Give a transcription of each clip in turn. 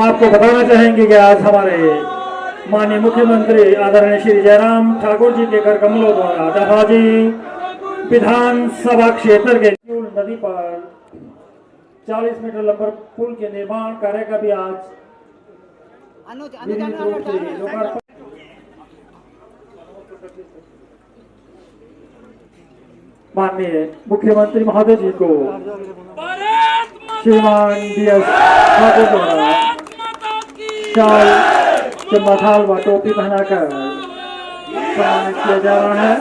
आपको बताना चाहेंगे कि आज हमारे माननीय मुख्यमंत्री आदरणीय श्री जयराम ठाकुर जी के कर कमलों द्वारा डभाजी विधानसभा क्षेत्र के नदी पर 40 मीटर लंबा पुल के निर्माण कार्य का भी आज विधिवत रूप से लोकार्पण। माननीय मुख्यमंत्री महोदय जी को श्रीमान DS ठाकुर द्वारा शाल चम्बाथाल व टोपी पहनाकर सम्मानित किया जा रहा है।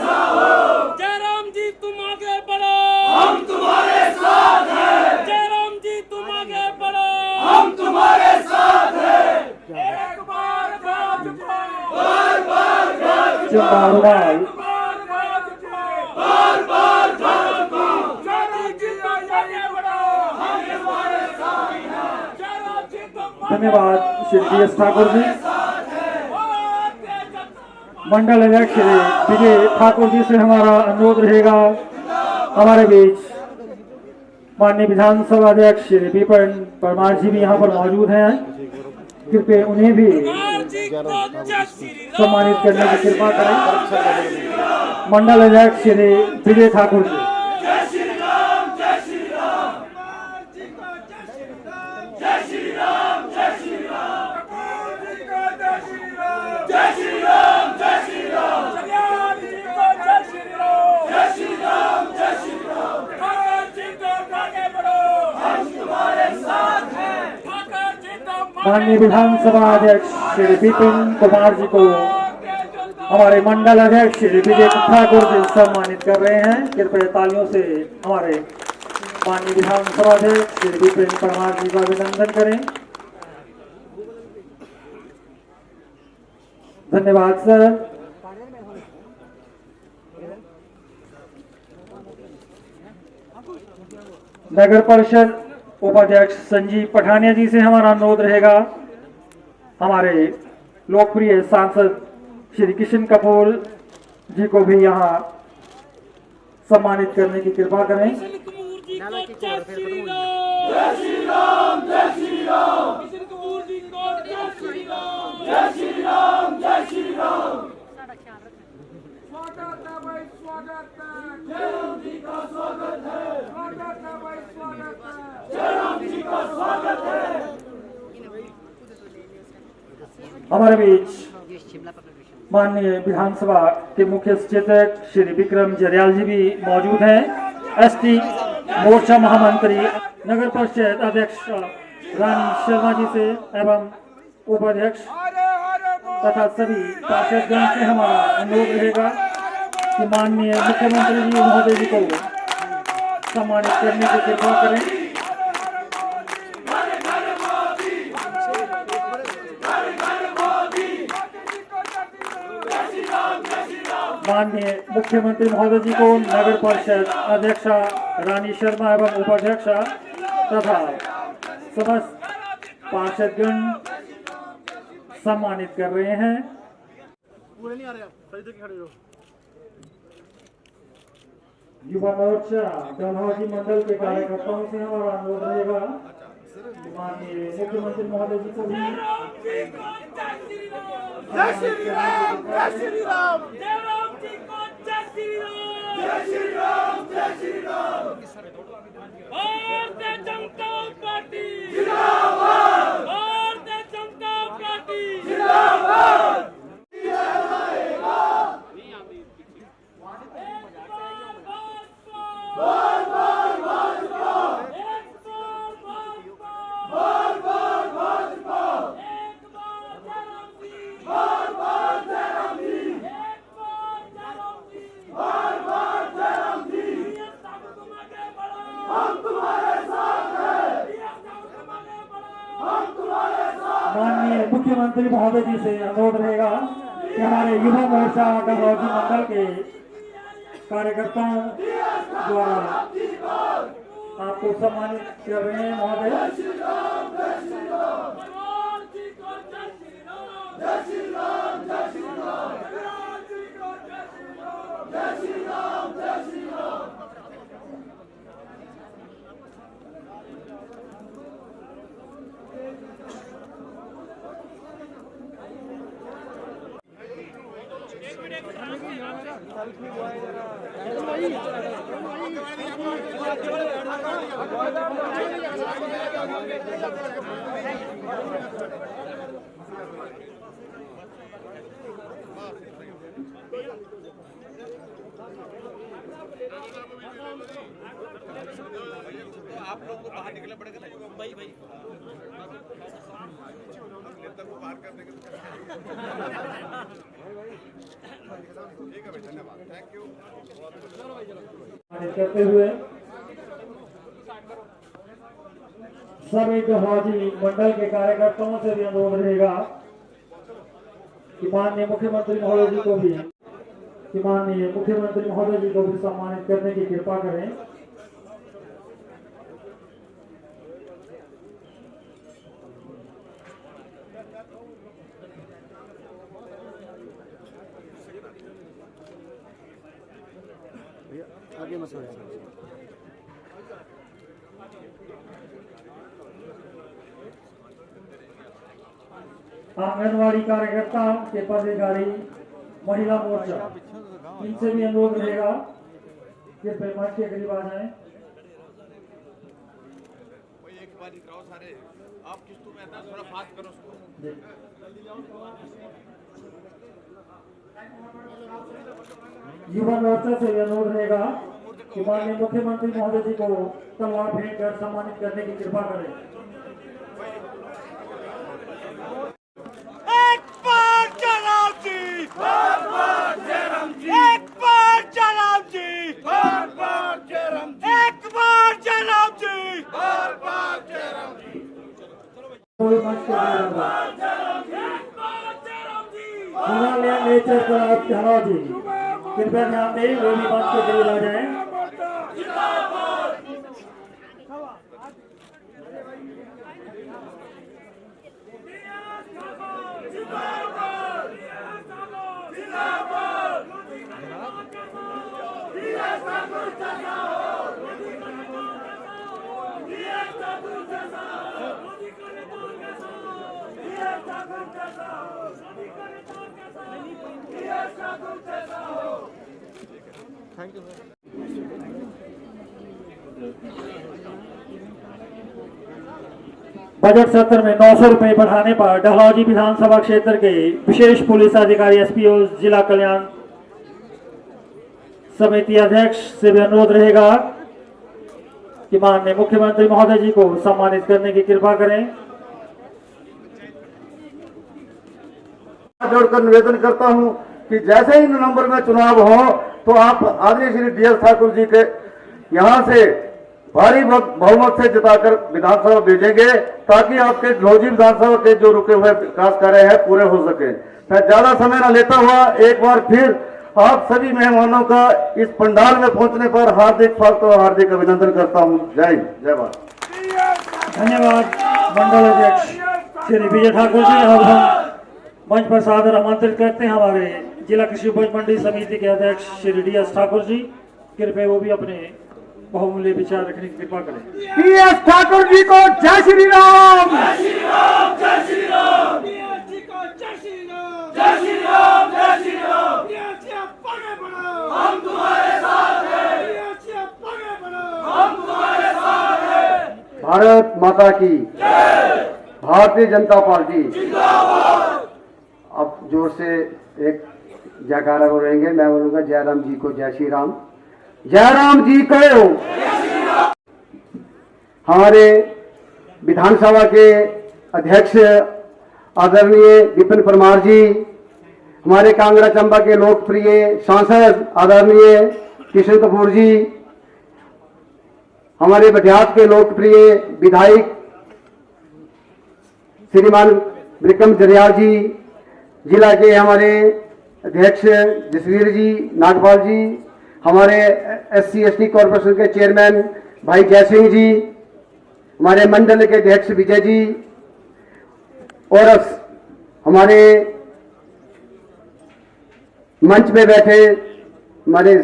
जयराम जी तुम आगे बढ़ो, हम तुम्हारे साथ हैं। जयराम जी तुम आगे बढ़ो, हम तुम्हारे साथ हैं। एक बार भाजपा, बार बार भाजपा, बार बार भाजपा। जयराम जी तुम आगे बढ़ो, हम तुम्हारे साथ हैं। जयराम जी तुम धन्यवाद श्री DS ठाकुर जी। मंडल अध्यक्ष श्री विजय ठाकुर जी से हमारा अनुरोध रहेगा, हमारे बीच माननीय विधानसभा अध्यक्ष श्री विपिन परमार जी भी यहाँ पर मौजूद हैं। कृपया उन्हें भी सम्मानित करने की कृपा करें। मंडल अध्यक्ष श्री विजय ठाकुर जी। माननीय विधानसभा अध्यक्ष श्री विपिन कुमार जी को हमारे मंडल अध्यक्ष श्री विजय ठाकुर जी सम्मानित कर रहे हैं। कृपया तालियों से हमारे माननीय विधानसभा अध्यक्ष श्री विपिन परमार जी का अभिनंदन करें। धन्यवाद सर। नगर परिषद उपाध्यक्ष संजीव पठानिया जी से हमारा अनुरोध रहेगा, हमारे लोकप्रिय सांसद श्री किशन कपूर जी को भी यहाँ सम्मानित करने की कृपा करें। हमारे बीच माननीय विधानसभा के मुख्य सचेतक श्री विक्रम जरियाल जी भी मौजूद हैं। ST मोर्चा महामंत्री नगर परिषद अध्यक्ष रानी शर्मा जी से एवं उपाध्यक्ष तथा सभी पार्षदगण से हमारा अनुरोध रहेगा कि माननीय मुख्यमंत्री जी महोदय जी को सम्मानित करने की कृपा करें। माननीय मुख्यमंत्री महोदय जी को नगर परिषद अध्यक्षा रानी शर्मा एवं उपाध्यक्ष तथा समस्त पार्षदगण सम्मानित कर रहे हैं। युवा मोर्चा डलहौजी मंडल के कार्यकर्ताओं से हमारा अनुरोध रहेगा, माननीय मुख्यमंत्री महोदय जी को भी जय श्री राम, जय श्री राम, जयराम जी को जय श्री राम, जय श्री राम, जय श्री राम। भारतीय जनता पार्टी जिंदाबाद, भारतीय जनता पार्टी जिंदाबाद। बार बार भाजपा, एक बार भाजपा, बार बार भाजपा, एक बार जयराम जी, बार बार जयराम जी, एक बार जयराम जी, बार बार जयराम जी। तुम आगे बढ़ो, हम तुम्हारे साथ हैं। तुम आगे बढ़ो, हम तुम्हारे साथ। माननीय मुख्यमंत्री महोदय जी से अनुरोध रहेगा कि हमारे युवा मोर्चा डलहौजी मंडल के कार्यकर्ताओं द्वारा आपको सम्मानित कर रहे हैं महोदय। आप लोग को बाहर निकलना पड़ेगा ना भाई भाई नेता को बाहर कर देंगे ठीक है भाई धन्यवाद थैंक यू करते हुए सभी डलहौजी मंडल के कार्यकर्ताओं से भी अनुरोध रहेगा कि माननीय मुख्यमंत्री महोदय जी को भी सम्मानित करने की कृपा करें। आगे मसला आंगनवाड़ी कार्यकर्ता के पदाधिकारी महिला मोर्चा इनसे भी अनुरोध रहेगा कि मंच के करीब आ जाएं। एक बार दिखाओ सारे आप किस में आता थोड़ा फास्ट करो उसको युवा मोर्चा से भी अनुरोध रहेगा कि माननीय मुख्यमंत्री महोदय जी को तलवार भेंट कर सम्मानित करने की कृपा करें। एक बार जनाब जी, एक बार जनाब जी, एक बार जनाब जी, कोई मंच के हिमालय नेचर क्लब डलहौजी कृपया ध्यान दें, वो भी मंच के करीब आ जाएं। Thank you sir. बजट सत्र में 900 रुपए बढ़ाने पर डलहौजी विधानसभा क्षेत्र के विशेष पुलिस अधिकारी एसपीओ जिला कल्याण समिति अध्यक्ष से भी अनुरोध रहेगा कि माननीय मुख्यमंत्री महोदय जी को सम्मानित करने की कृपा करें। जोड़कर निवेदन करता हूं कि जैसे ही नवंबर में चुनाव हो तो आप आदरणीय श्री डीएस ठाकुर जी के यहां से भारी बहुमत से जिताकर विधानसभा भेजेंगे ताकि आपके डलहौजी विधानसभा के जो रुके हुए विकास कार्य है पूरे हो सके। मैं ज्यादा समय न लेता हुआ एक बार फिर आप सभी मेहमानों का इस पंडाल में पहुंचने पर हार्दिक स्वागत और हार्दिक अभिनंदन करता हूं। जय हिंद, जय भारत। धन्यवाद मंडल अध्यक्ष श्री विजय ठाकुर जी। अब हम मंच पर सादर आमंत्रित करते हैं हमारे जिला कृषि उपज मंडी समिति के अध्यक्ष श्री डीएस ठाकुर जी। कृपया वो भी अपने बहुमूल्य विचार रखने की कृपा करें। डीएस ठाकुर जी को जय श्री राम। जय श्री राम, जय श्री राम, जी को जय श्री राम, जय श्री राम, जय श्री राम। पगे बढ़ो, हम तुम्हारे साथ हैं। पगे बढ़ो, हम तुम्हारे साथ हैं। भारत माता की भारतीय जनता पार्टी जिंदाबाद। अब जोर से एक जयकारा बोलेंगे। मैं बोलूंगा जयराम जी को जय श्री राम। जयराम जी को। हमारे विधानसभा के अध्यक्ष आदरणीय विपिन परमार जी, हमारे कांगड़ा चंबा के लोकप्रिय सांसद आदरणीय किशन कपूर जी, हमारे बटियात के लोकप्रिय विधायक श्रीमान विक्रम जरियाल जी, जिला के हमारे अध्यक्ष जसवीर जी नागपाल जी, हमारे SC/ST कॉर्पोरेशन के चेयरमैन भाई जयसिंह जी, हमारे मंडल के अध्यक्ष विजय जी और हमारे मंच में बैठे हमारे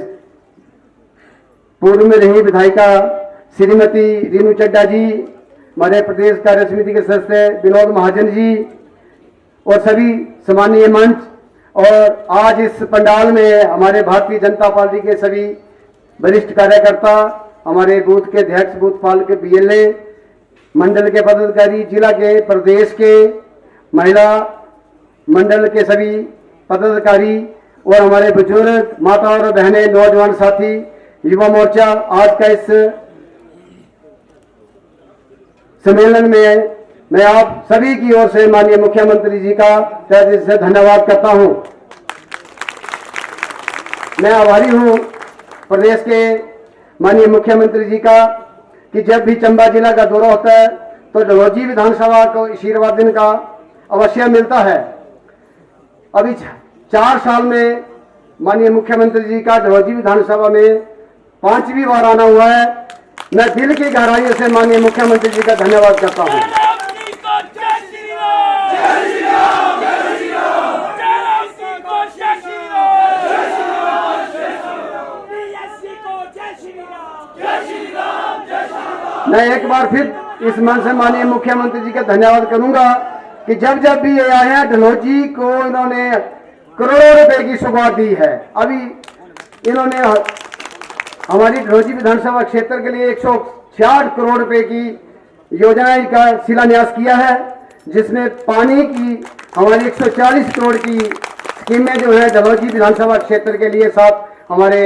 पूर्व में रही विधायिका श्रीमती रीनू चड्डा जी, हमारे प्रदेश कार्य समिति के सदस्य विनोद महाजन जी और सभी सम्मानीय मंच और आज इस पंडाल में हमारे भारतीय जनता पार्टी के सभी वरिष्ठ कार्यकर्ता, हमारे बूथ के अध्यक्ष, बूथ पाल के बीएलए, मंडल के पदाधिकारी, जिला के, प्रदेश के, महिला मंडल के सभी पदाधिकारी और हमारे बुजुर्ग, माता और बहनें, नौजवान साथी, युवा मोर्चा, आज का इस सम्मेलन में मैं आप सभी की ओर से माननीय मुख्यमंत्री जी का तहे दिल से धन्यवाद करता हूं। मैं आभारी हूं प्रदेश के माननीय मुख्यमंत्री जी का कि जब भी चंबा जिला का दौरा होता है तो डलहौजी विधानसभा को आशीर्वाद देने का अवश्य मिलता है। अभी 4 साल में माननीय मुख्यमंत्री जी का डलहौजी विधानसभा में 5वीं बार आना हुआ है। मैं दिल की गहराइयों से माननीय मुख्यमंत्री जी का धन्यवाद करता हूं। मैं एक बार फिर इस मन से माननीय मुख्यमंत्री जी का धन्यवाद करूंगा कि जब जब भी ये आए हैं डलहौजी को इन्होंने करोड़ों रुपए की सौगात दी है। अभी इन्होंने हमारी डलहौजी विधानसभा क्षेत्र के लिए 166 करोड़ रुपए की योजनाएं का शिलान्यास किया है, जिसमें पानी की हमारी 140 करोड़ की स्कीमें जो है डलहौजी विधानसभा क्षेत्र के लिए, साथ हमारे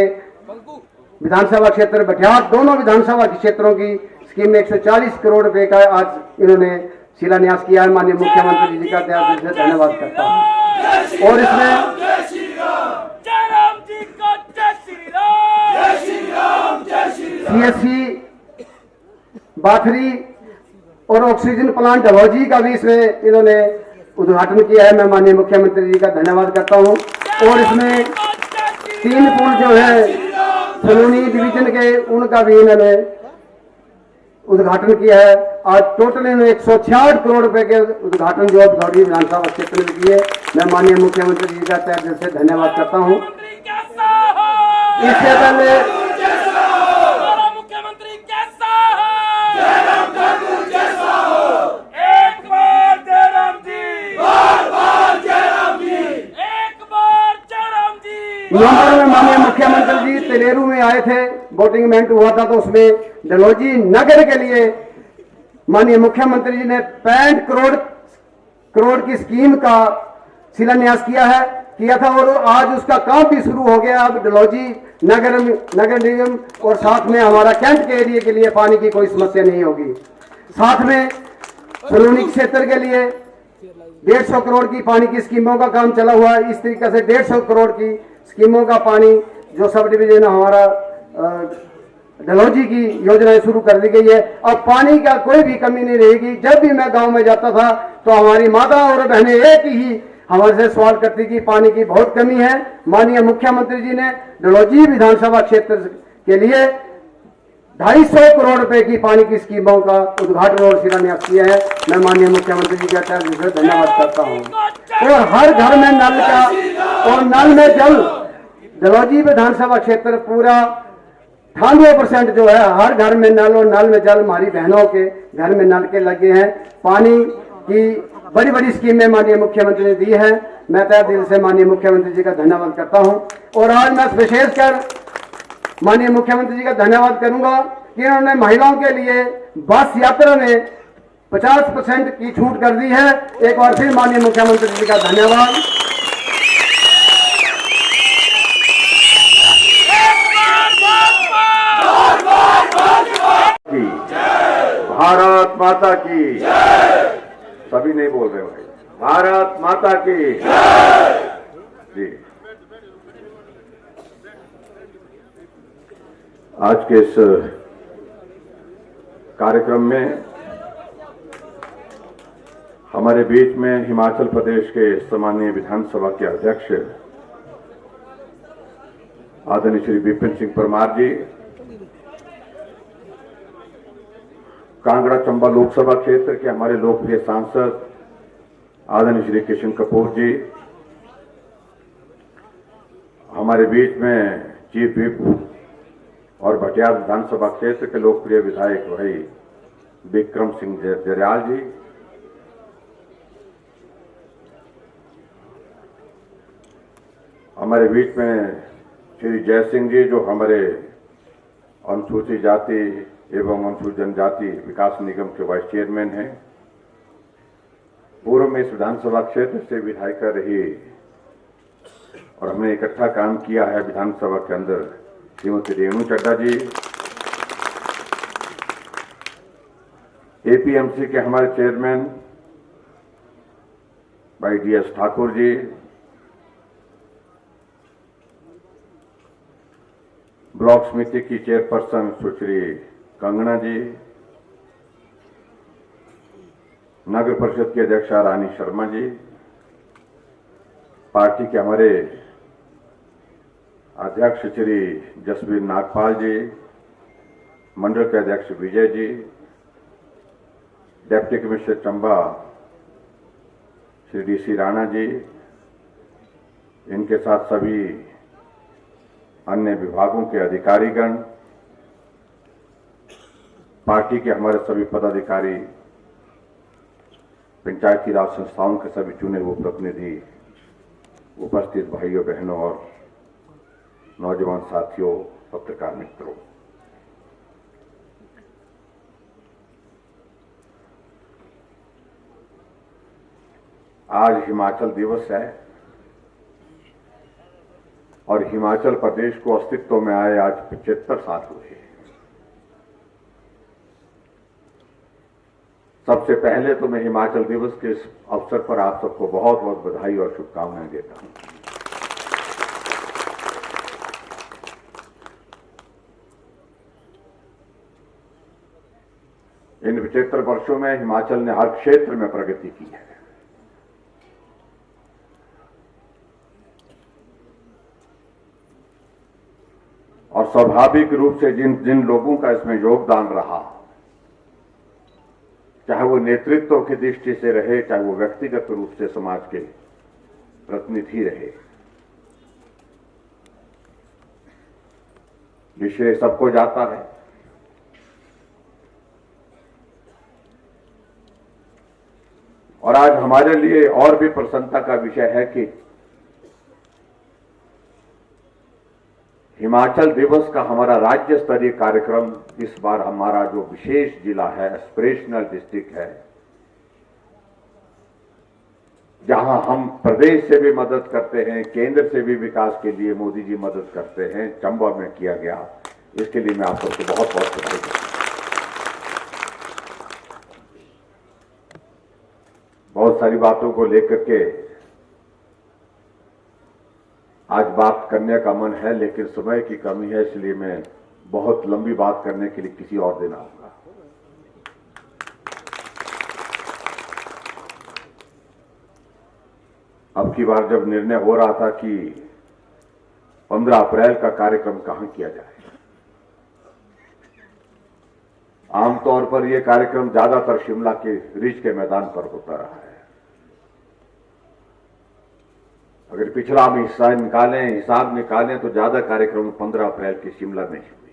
विधानसभा क्षेत्र बटियात, दोनों विधानसभा क्षेत्रों की स्कीम में 140 करोड़ रुपए का आज इन्होंने शिलान्यास किया है। माननीय मुख्यमंत्री जी का तहे दिल से धन्यवाद करता हूं। और इसमें सीएससी बाथरी और ऑक्सीजन प्लांट डलहौजी का भी इसमें इन्होंने उद्घाटन किया है। मैं माननीय मुख्यमंत्री जी का धन्यवाद करता हूं। और इसमें 3 पुल जो है सलोनी डिवीजन के, उनका भी इन्होंने उद्घाटन किया है। आज टोटल इन्होंने 166 करोड़ रुपए के उद्घाटन जो डलहौजी विधानसभा क्षेत्र में किए। मैं माननीय मुख्यमंत्री जी का तहे दिल से धन्यवाद करता हूं। इससे पहले नवंबर में माननीय मुख्यमंत्री जी तेलेरू में आए थे, वोटिंग इवेंट हुआ था, तो उसमें डलहौजी नगर के लिए माननीय मुख्यमंत्री जी ने 65 करोड़ की स्कीम का शिलान्यास किया था और आज उसका काम भी शुरू हो गया। अब डलहौजी नगर निगम और साथ में हमारा कैंट के एरिया के लिए पानी की कोई समस्या नहीं होगी। साथ में सलोनी क्षेत्र के लिए 150 करोड़ की पानी की स्कीमों का काम चला हुआ है। इस तरीके से 150 करोड़ की स्कीमों का पानी जो सब डिवीजन हमारा डलहौजी की योजनाएं शुरू कर दी गई है। अब पानी का कोई भी कमी नहीं रहेगी। जब भी मैं गांव में जाता था तो हमारी माता और बहनें एक ही हमारे से सवाल करती कि पानी की बहुत कमी है। माननीय मुख्यमंत्री जी ने डलहौजी विधानसभा क्षेत्र के लिए 250 करोड़ रुपए की पानी की स्कीमों का उद्घाटन और शिलान्यास किया है। मैं माननीय मुख्यमंत्री जी का तहे दिल से धन्यवाद करता हूं। और हर घर में नल का और नल में जल, डलहौजी विधानसभा क्षेत्र पूरा 98% जो है हर घर में नल और नल में जल हमारी बहनों के घर में नल के लगे हैं। पानी की बड़ी बड़ी स्कीमें माननीय मुख्यमंत्री ने दी है। मैं तहे दिल से माननीय मुख्यमंत्री जी का धन्यवाद करता हूं। और आज मैं विशेषकर माननीय मुख्यमंत्री जी का धन्यवाद करूंगा कि उन्होंने महिलाओं के लिए बस यात्रा में 50% की छूट कर दी है। एक बार फिर माननीय मुख्यमंत्री जी का धन्यवाद। भारत माता की सभी नहीं बोल रहे भाई। भारत माता की जी। आज के इस कार्यक्रम में हमारे बीच में हिमाचल प्रदेश के सम्माननीय विधानसभा के अध्यक्ष आदरणीय श्री विपिन सिंह परमार जी, कांगड़ा चंबा लोकसभा क्षेत्र के हमारे लोकप्रिय सांसद आदरणीय श्री किशन कपूर जी, हमारे बीच में चीफ व्हिप और बटियात विधानसभा क्षेत्र के लोकप्रिय विधायक भाई विक्रम सिंह जरियाल जी, हमारे बीच में श्री जय सिंह जी, जो हमारे अनुसूचित जाति एवं अनुसूचित जनजाति विकास निगम के वाइस चेयरमैन हैं। पूर्व में इस विधानसभा क्षेत्र से विधायिका रही और हमने इकट्ठा काम किया है विधानसभा के अंदर, श्रीमती रेणु चड्ढा जी। एपीएमसी के हमारे चेयरमैन भाई डीएस ठाकुर जी, ब्लॉक समिति की चेयरपर्सन सुश्री कंगना जी, नगर परिषद की अध्यक्षा रानी शर्मा जी, पार्टी के हमारे अध्यक्ष श्री जसवीर नागपाल जी, मंडल के अध्यक्ष Vijay ji, deputy commissioner Chamba Shri DC Rana ji, इनके साथ सभी अन्य विभागों के अधिकारीगण, पार्टी के हमारे सभी पदाधिकारी, पंचायती राज संस्थाओं के सभी चुने हुए प्रतिनिधि, उपस्थित भाइयों बहनों और नौजवान साथियों, पत्रकार मित्रों, आज हिमाचल दिवस है और हिमाचल प्रदेश को अस्तित्व में आए आज 75 साल हुए। सबसे पहले तो मैं हिमाचल दिवस के इस अवसर पर आप सबको बहुत बहुत बधाई और शुभकामनाएं देता हूं। इन 75 वर्षों में हिमाचल ने हर क्षेत्र में प्रगति की है। और स्वाभाविक रूप से जिन जिन लोगों का इसमें योगदान रहा, चाहे वो नेतृत्व की दृष्टि से रहे, चाहे वो व्यक्तिगत रूप से समाज के प्रतिनिधि रहे, विषय सबको जाता है। और आज हमारे लिए और भी प्रसन्नता का विषय है कि हिमाचल दिवस का हमारा राज्य स्तरीय कार्यक्रम इस बार हमारा जो विशेष जिला है, एस्पिरेशनल डिस्ट्रिक्ट है, जहां हम प्रदेश से भी मदद करते हैं, केंद्र से भी विकास के लिए मोदी जी मदद करते हैं, चंबा में किया गया। इसके लिए मैं आप सबको बहुत बहुत शुक्रिया। बहुत सारी बातों को लेकर के आज बात करने का मन है, लेकिन समय की कमी है, इसलिए मैं बहुत लंबी बात करने के लिए किसी और दिन आऊंगा। अब की बार जब निर्णय हो रहा था कि 15 अप्रैल का कार्यक्रम कहां किया जाए, आमतौर पर यह कार्यक्रम ज्यादातर शिमला के रिज के मैदान पर होता रहा है। अगर पिछला हम हिसाब निकालें तो ज्यादा कार्यक्रम 15 अप्रैल के शिमला में ही हुए।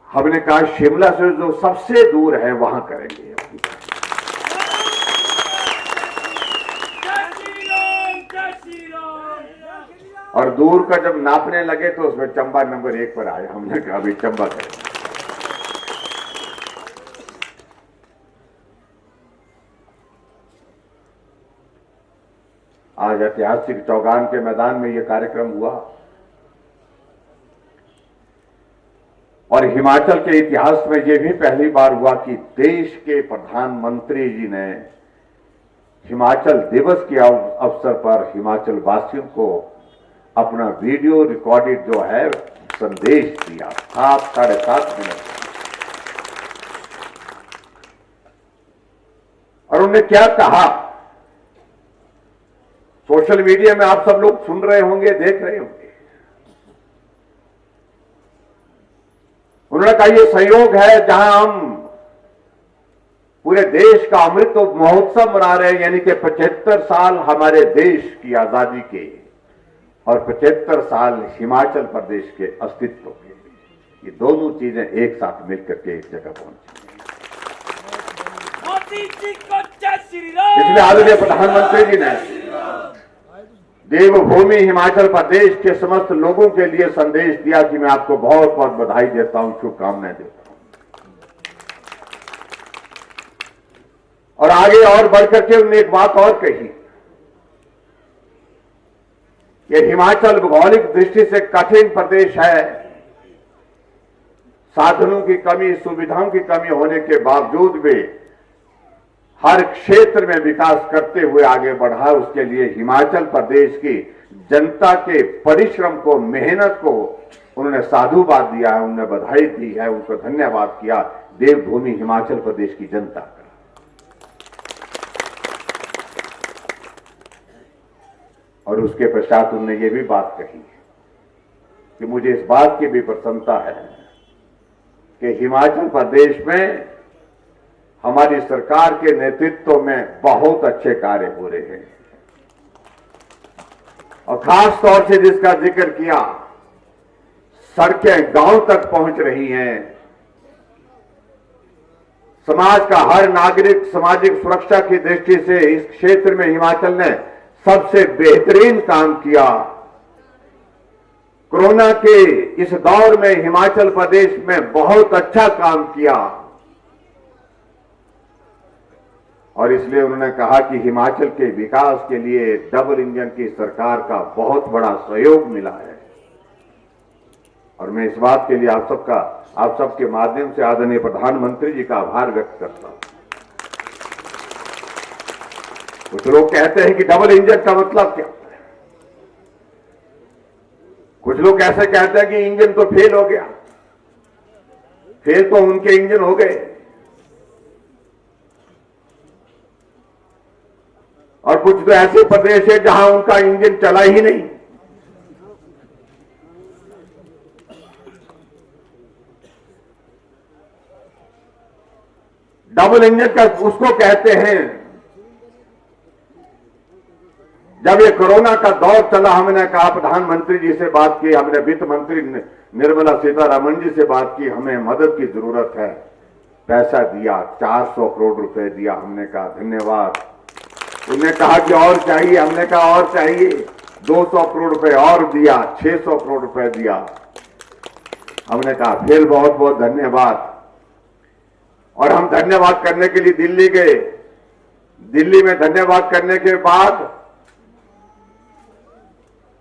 हमने कहा शिमला से जो सबसे दूर है वहां करेंगे। और दूर का जब नापने लगे तो उसमें चंबा नंबर 1 पर आया। हमने कहा अभी चंबा करेंगे। आज ऐतिहासिक चौगान के मैदान में यह कार्यक्रम हुआ और हिमाचल के इतिहास में यह भी पहली बार हुआ कि देश के प्रधानमंत्री जी ने हिमाचल दिवस के अवसर पर हिमाचल वासियों को अपना वीडियो रिकॉर्डेड जो है संदेश दिया 7-7.5 मिनट। और उन्होंने क्या कहा, सोशल मीडिया में आप सब लोग सुन रहे होंगे, देख रहे होंगे। उन्होंने कहा यह संयोग है जहां हम पूरे देश का अमृत महोत्सव मना रहे हैं, यानी कि 75 साल हमारे देश की आजादी के और 75 साल हिमाचल प्रदेश के अस्तित्व के। ये दोनों चीजें एक साथ मिलकर के एक जगह पहुंची। मोदी जी को जय श्री राम। इसलिए आदरणीय प्रधानमंत्री जी ने देवभूमि हिमाचल प्रदेश के समस्त लोगों के लिए संदेश दिया कि मैं आपको बहुत बहुत बधाई देता हूं, शुभकामनाएं देता हूं। और आगे और बढ़कर के उन्होंने एक बात और कही कि हिमाचल भौगोलिक दृष्टि से कठिन प्रदेश है, साधनों की कमी, सुविधाओं की कमी होने के बावजूद भी हर क्षेत्र में विकास करते हुए आगे बढ़ा। उसके लिए हिमाचल प्रदेश की जनता के परिश्रम को, मेहनत को उन्होंने साधुवाद दिया है, उन्होंने बधाई दी है, उनको धन्यवाद किया देवभूमि हिमाचल प्रदेश की जनता का। और उसके पश्चात उन्होंने ये भी बात कही कि मुझे इस बात की भी प्रसन्नता है कि हिमाचल प्रदेश में हमारी सरकार के नेतृत्व में बहुत अच्छे कार्य हो रहे हैं। और खास तौर से जिसका जिक्र किया, सड़कें गांव तक पहुंच रही हैं, समाज का हर नागरिक सामाजिक सुरक्षा की दृष्टि से इस क्षेत्र में हिमाचल ने सबसे बेहतरीन काम किया। कोरोना के इस दौर में हिमाचल प्रदेश में बहुत अच्छा काम किया और इसलिए उन्होंने कहा कि हिमाचल के विकास के लिए डबल इंजन की सरकार का बहुत बड़ा सहयोग मिला है। और मैं इस बात के लिए आप सबके माध्यम से आदरणीय प्रधानमंत्री जी का आभार व्यक्त करता हूं। कुछ लोग कहते हैं कि डबल इंजन का मतलब क्या है? कुछ लोग ऐसे कहते हैं कि इंजन तो फेल हो गया। फेल तो उनके इंजन हो गए और कुछ तो ऐसे प्रदेश है जहां उनका इंजन चला ही नहीं। डबल इंजन का उसको कहते हैं जब ये कोरोना का दौर चला, हमने कहा, प्रधानमंत्री जी से बात की, हमने वित्त मंत्री निर्मला सीतारमण जी से बात की, हमें मदद की जरूरत है, पैसा दिया, 400 करोड़ रुपए दिया। हमने कहा धन्यवाद। उन्होंने कहा कि और चाहिए, हमने कहा और चाहिए, 200 करोड़ रुपए और दिया, 600 करोड़ रुपए दिया। हमने कहा फिर बहुत बहुत धन्यवाद। और हम धन्यवाद करने के लिए दिल्ली गए। दिल्ली में धन्यवाद करने के बाद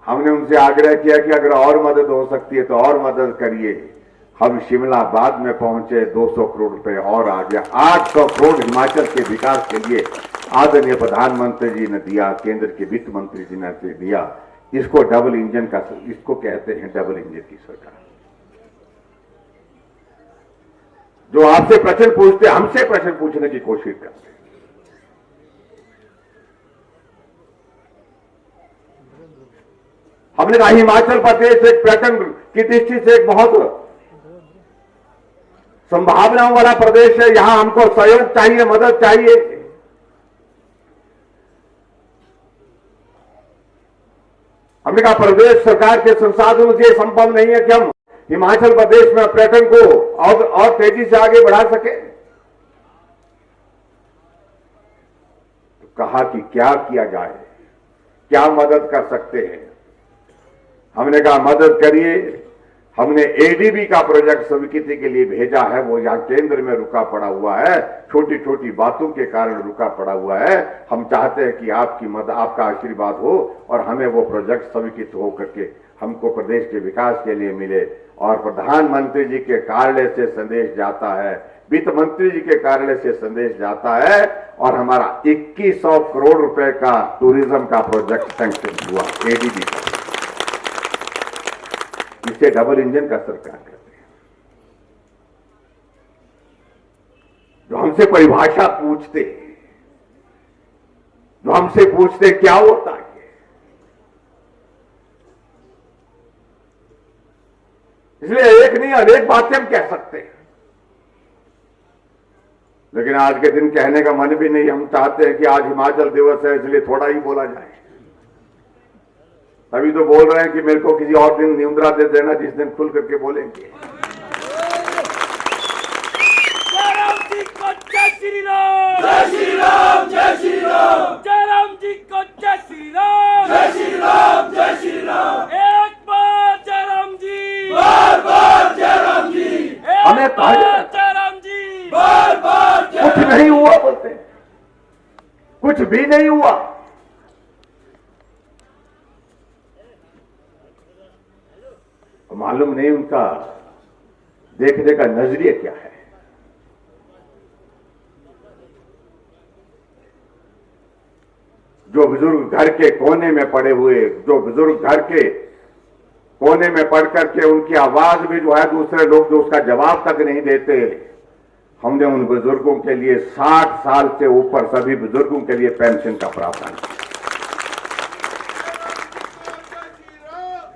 हमने उनसे आग्रह किया कि अगर और मदद हो सकती है तो और मदद करिए। हम शिमला बाद में पहुंचे, 200 करोड़ रुपए और आ गया। 800 करोड़ हिमाचल के विकास के लिए आदरणीय प्रधानमंत्री जी ने दिया, केंद्र के वित्त मंत्री जी ने दिया। इसको डबल इंजन का, इसको कहते हैं डबल इंजन की सरकार। जो आपसे प्रश्न पूछते, हमसे प्रश्न पूछने की कोशिश करते हैं। हमने कहा हिमाचल प्रदेश एक पर्यटन की दृष्टि से एक बहुत संभावनाओं वाला प्रदेश है। यहां हमको सहयोग चाहिए, मदद चाहिए। हमने कहा प्रदेश सरकार के संसाधनों से संभव नहीं है कि हम हिमाचल प्रदेश में पर्यटन को और तेजी से आगे बढ़ा सके। तो कहा कि क्या किया जाए, क्या मदद कर सकते हैं। हमने कहा मदद करिए। हमने एडीबी का प्रोजेक्ट स्वीकृति के लिए भेजा है, वो यहां केंद्र में रुका पड़ा हुआ है, छोटी छोटी बातों के कारण रुका पड़ा हुआ है। हम चाहते हैं कि आपकी मदद, आपका आशीर्वाद हो और हमें वो प्रोजेक्ट स्वीकृत हो करके हमको प्रदेश के विकास के लिए मिले। और प्रधानमंत्री जी के कार्यालय से संदेश जाता है, वित्त मंत्री जी के कार्यालय से संदेश जाता है और हमारा 2100 करोड़ रुपए का टूरिज्म का प्रोजेक्ट सैंक्शन हुआ एडीबी का। इसे डबल इंजन का सरकार करते हैं। जो हमसे परिभाषा पूछते, जो हमसे पूछते क्या होता है, इसलिए एक नहीं अनेक बातें हम कह सकते हैं, लेकिन आज के दिन कहने का मन भी नहीं। हम चाहते हैं कि आज हिमाचल दिवस है, इसलिए थोड़ा ही बोला जाए। तभी तो बोल रहे हैं कि मेरे को किसी और दिन निमंत्रण दे देना जिस दिन खुल करके बोलेंगे। श्री राम, जय श्री राम, जय श्री राम, जय राम जी को जय श्री राम, जय श्री राम, जय श्री राम, एक बार जय राम जी, बार बार जय राम जी, हमें कहा जाए जय राम जी, बार बार कुछ नहीं हुआ बोलते, कुछ भी नहीं हुआ। मालूम नहीं उनका देखने का नजरिया क्या है। जो बुजुर्ग घर के कोने में पड़े हुए, जो बुजुर्ग घर के कोने में पड़ करके उनकी आवाज भी जो है दूसरे लोग जो उसका जवाब तक नहीं देते, हमने उन बुजुर्गों के लिए 60 साल से ऊपर सभी बुजुर्गों के लिए पेंशन का प्रावधान किया।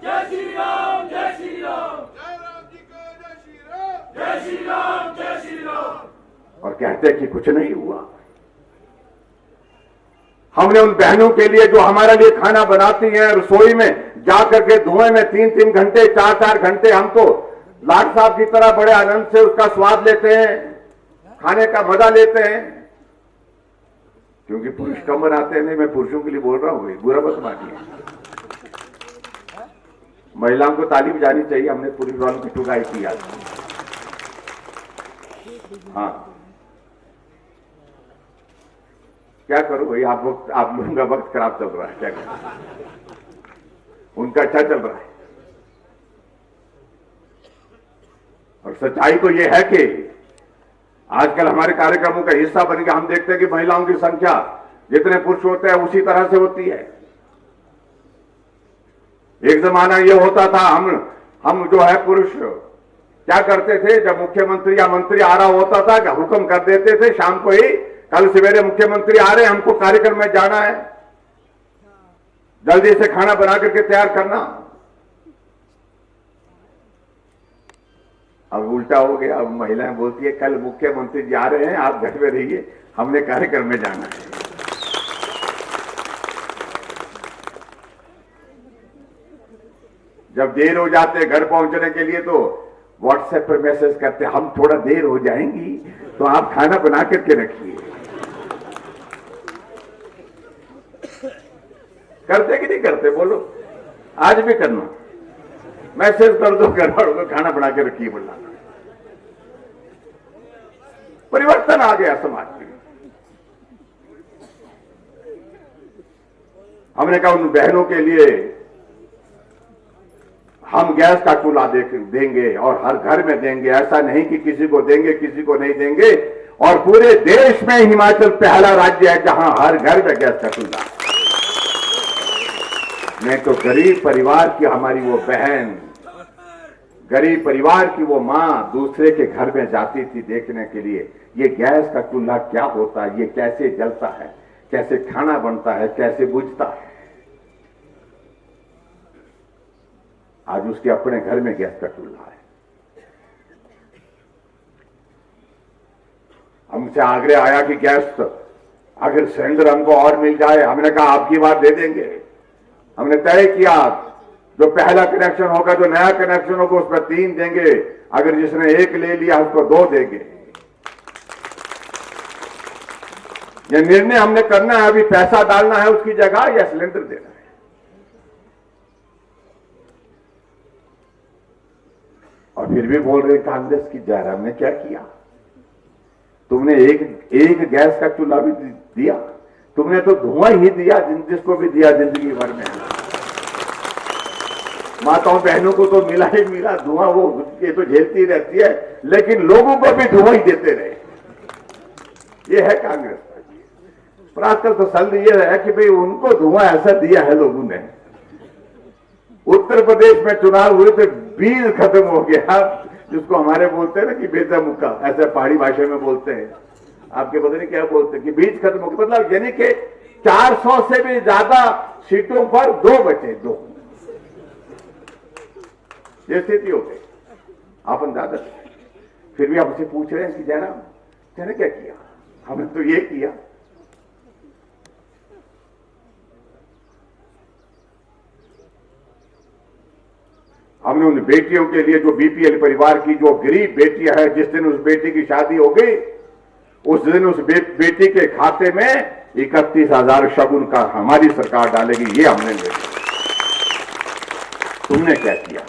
जय श्री राम, जय श्री राम, जय श्री राम, जय श्री राम। और कहते कि कुछ नहीं हुआ। हमने उन बहनों के लिए जो हमारे लिए खाना बनाती हैं, रसोई में जाकर के धुएं में 3-3 घंटे 4-4 घंटे हम तो लाट साहब की तरह बड़े आनंद से उसका स्वाद लेते हैं, खाने का मजा लेते हैं, क्योंकि पुरुष कम बनाते हैं। नहीं, मैं पुरुषों के लिए बोल रहा हूं, बुरा मत मानिए। महिलाओं को ताली बजानी चाहिए, हमने पुरुष वालों की टुकाई की आज। हाँ, क्या करूं भाई, आप लोगों का वक्त खराब चल रहा है, क्या करें, उनका अच्छा चल रहा है। और सच्चाई तो यह है कि आजकल हमारे कार्यक्रमों का हिस्सा बन के हम देखते हैं कि महिलाओं की संख्या जितने पुरुष होते हैं उसी तरह से होती है। एक जमाना यह होता था, हम जो है पुरुष क्या करते थे, जब मुख्यमंत्री या मंत्री आ रहा होता था कि हुक्म कर देते थे शाम को ही, कल सवेरे मुख्यमंत्री आ रहे हैं, हमको कार्यक्रम में जाना है, जल्दी से खाना बना करके तैयार करना। अब उल्टा हो गया, अब महिलाएं बोलती है कल मुख्यमंत्री जी आ रहे हैं, आप घर में रहिए, हमने कार्यक्रम में जाना है। जब देर हो जाते घर पहुंचने के लिए तो व्हाट्सएप पर मैसेज करते, हम थोड़ा देर हो जाएंगी तो आप खाना बना करके रखिए। करते कि नहीं करते बोलो, आज भी करना, मैसेज कर दो घर वालों को, खाना बना के रखिए बोलना। परिवर्तन आ गया समाज में। हमने कहा उन बहनों के लिए हम गैस का चूल्हा देंगे और हर घर में देंगे, ऐसा नहीं कि किसी को देंगे किसी को नहीं देंगे। और पूरे देश में हिमाचल पहला राज्य है जहां हर घर में गैस का चूल्हा है। नहीं तो गरीब परिवार की हमारी वो बहन, गरीब परिवार की वो मां दूसरे के घर में जाती थी देखने के लिए ये गैस का चूल्हा क्या होता है, ये कैसे जलता है, कैसे खाना बनता है, कैसे बुझता है। आज उसके अपने घर में गैस का चूल्हा है। हमसे आग्रह आया कि गैस अगर सिलेंडर हमको और मिल जाए, हमने कहा आपकी बात दे देंगे। हमने तय किया जो पहला कनेक्शन होगा, जो नया कनेक्शन होगा उसमें 3 देंगे, अगर जिसने 1 ले लिया उसको 2 देंगे। यह निर्णय हमने करना है, अभी पैसा डालना है उसकी जगह या सिलेंडर देना है। और फिर भी बोल रहे कांग्रेस की जयराम ने क्या किया, तुमने एक गैस का चूल्हा भी दिया, तुमने तो धुआं ही दिया जिसको भी दिया जिंदगी भर में। माताओं बहनों को तो मिला ही मिला धुआं, वो ये तो झेलती रहती है, लेकिन लोगों को भी धुआं ही देते रहे। ये है कांग्रेस। पर आजकल तो सल ये है कि भाई उनको धुआं ऐसा दिया है लोगों ने। उत्तर प्रदेश में चुनाव हुए थे, बीज खत्म हो गया, जिसको हमारे बोलते हैं ना कि बेजा मुक्का, ऐसा पहाड़ी भाषा में बोलते हैं, आपके पता नहीं क्या बोलते हैं कि बीज खत्म हो गया, मतलब यानी कि 400 से भी ज्यादा सीटों पर 2 बचे, 2 ये स्थिति हो गई। आप अंदाजा, फिर भी आपसे पूछ रहे हैं कि जयराम तेने क्या किया, हमने तो ये किया। हमने उन बेटियों के लिए जो बीपीएल परिवार की जो गरीब बेटियां हैं, जिस दिन उस बेटी की शादी हो गई उस दिन उस बेटी के खाते में 31,000 शगुन का हमारी सरकार डालेगी, ये हमने ले लिया। तुमने क्या किया?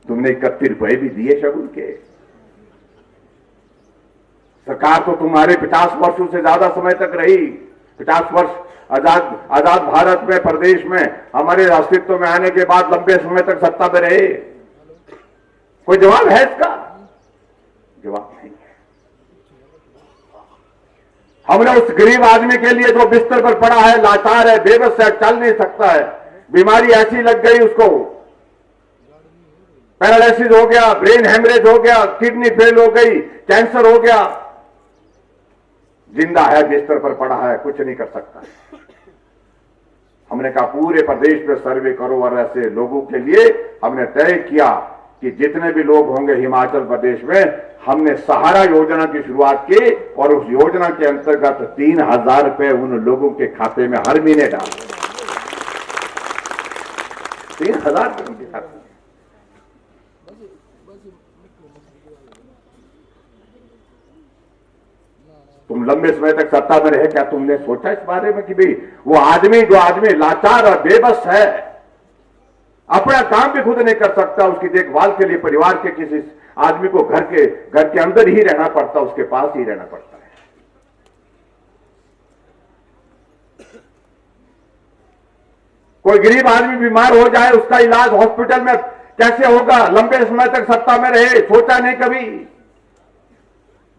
तुमने 31 रुपए भी दिए शगुन के। सरकार तो तुम्हारे 50 वर्षों से ज्यादा समय तक रही। 50 वर्ष आजाद भारत में, प्रदेश में हमारे अस्तित्व में आने के बाद लंबे समय तक सत्ता में रहे। कोई जवाब है इसका? जवाब नहीं है। हमने उस गरीब आदमी के लिए जो बिस्तर पर पड़ा है, लाचार है, बेबस है, चल नहीं सकता है, बीमारी ऐसी लग गई उसको, पैरालिसिस हो गया, ब्रेन हेमरेज हो गया, किडनी फेल हो गई, कैंसर हो गया, जिंदा है, बिस्तर पर पड़ा है, कुछ नहीं कर सकता है। हमने कहा पूरे प्रदेश में सर्वे करो और ऐसे लोगों के लिए हमने तय किया कि जितने भी लोग होंगे हिमाचल प्रदेश में, हमने सहारा योजना की शुरुआत की और उस योजना के अंतर्गत 3,000 रुपए उन लोगों के खाते में हर महीने डाल। 3,000 रुपए उनके खाते में। तुम लंबे समय तक सत्ता में रहे, क्या तुमने सोचा इस बारे में कि भाई वो आदमी, जो आदमी लाचार और बेबस है, अपना काम भी खुद नहीं कर सकता, उसकी देखभाल के लिए परिवार के किसी आदमी को घर के अंदर ही रहना पड़ता, उसके पास ही रहना पड़ता है। कोई गरीब आदमी बीमार हो जाए, उसका इलाज हॉस्पिटल में कैसे होगा? लंबे समय तक सत्ता में रहे, सोचा नहीं कभी।